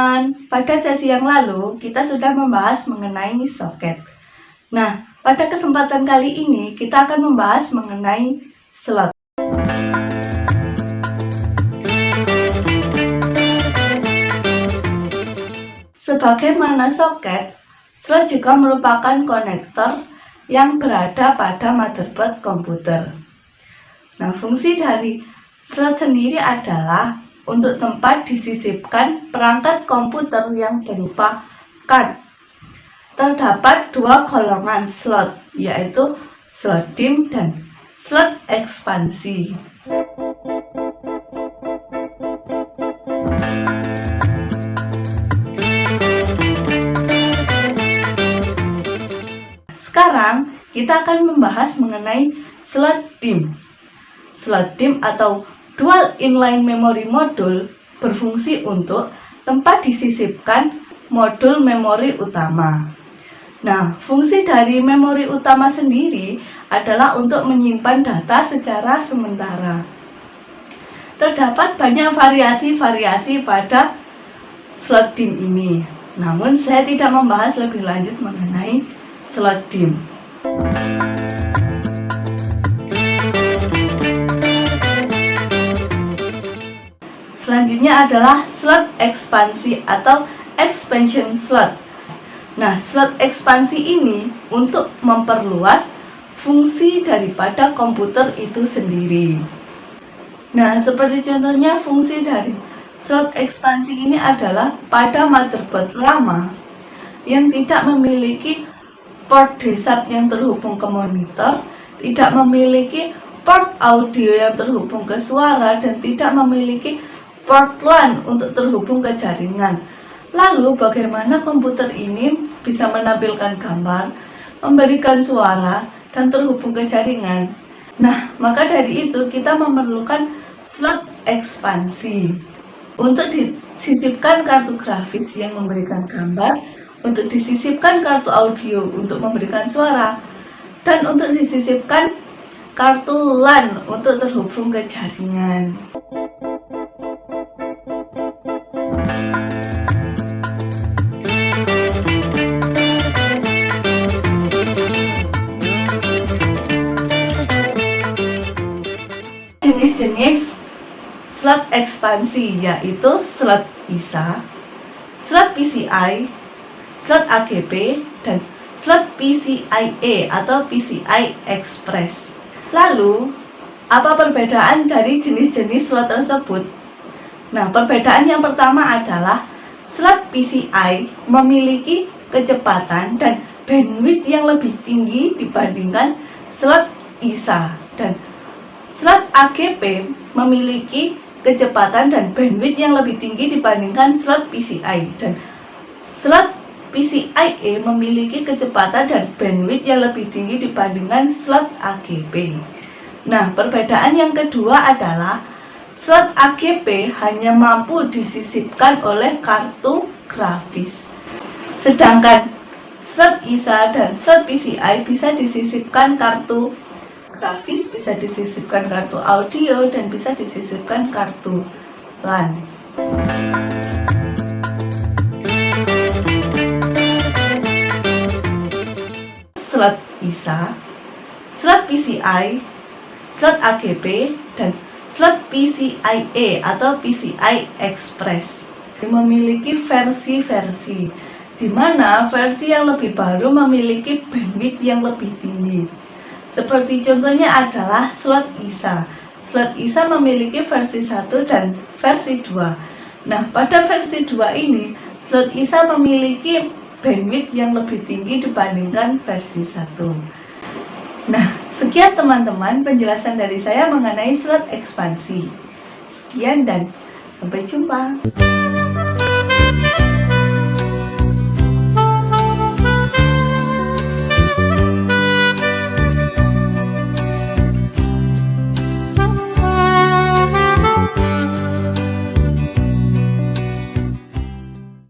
teman-teman, pada sesi yang lalu kita sudah membahas mengenai soket. Nah, pada kesempatan kali ini kita akan membahas mengenai slot. Sebagaimana soket, slot juga merupakan konektor yang berada pada motherboard komputer. Nah, fungsi dari slot sendiri adalah untuk tempat disisipkan perangkat komputer yang berupa card. Terdapat dua golongan slot, yaitu slot DIMM dan slot ekspansi. Sekarang kita akan membahas mengenai slot DIMM. Slot DIMM atau Dual Inline Memory Module berfungsi untuk tempat disisipkan modul memori utama. Nah, fungsi dari memori utama sendiri adalah untuk menyimpan data secara sementara. Terdapat banyak variasi-variasi pada slot DIMM ini. Namun, saya tidak membahas lebih lanjut mengenai slot DIMM. Selanjutnya adalah slot ekspansi atau expansion slot. Nah, slot ekspansi ini untuk memperluas fungsi daripada komputer itu sendiri. Nah, seperti contohnya fungsi dari slot ekspansi ini adalah pada motherboard lama yang tidak memiliki port D-sub yang terhubung ke monitor, tidak memiliki port audio yang terhubung ke suara, dan tidak memiliki port LAN untuk terhubung ke jaringan. Lalu bagaimana komputer ini bisa menampilkan gambar, memberikan suara, dan terhubung ke jaringan? Nah, maka dari itu kita memerlukan slot ekspansi untuk disisipkan kartu grafis yang memberikan gambar, untuk disisipkan kartu audio untuk memberikan suara, dan untuk disisipkan kartu LAN untuk terhubung ke jaringan. Jenis-jenis slot ekspansi yaitu slot ISA, slot PCI, slot AGB, dan slot PCIe atau PCI Express. Lalu, apa perbedaan dari jenis-jenis slot tersebut? Nah, perbedaan yang pertama adalah slot PCI memiliki kecepatan dan bandwidth yang lebih tinggi dibandingkan slot ISA, dan slot AGB memiliki kecepatan dan bandwidth yang lebih tinggi dibandingkan slot PCI, dan slot PCIe memiliki kecepatan dan bandwidth yang lebih tinggi dibandingkan slot AGB. Nah, perbedaan yang kedua adalah slot AGB hanya mampu disisipkan oleh kartu grafis, sedangkan slot ISA dan slot PCI bisa disisipkan kartu grafis, bisa disisipkan kartu audio, dan bisa disisipkan kartu LAN. Slot ISA, slot PCI, slot AGB, dan slot PCIe atau PCI Express memiliki versi-versi, di mana versi yang lebih baru memiliki bandwidth yang lebih tinggi. Seperti contohnya adalah slot ISA. Slot ISA memiliki versi 1 dan versi 2. Nah, pada versi 2 ini, slot ISA memiliki bandwidth yang lebih tinggi dibandingkan versi 1. Nah, sekian teman-teman penjelasan dari saya mengenai slot ekspansi. Sekian dan sampai jumpa.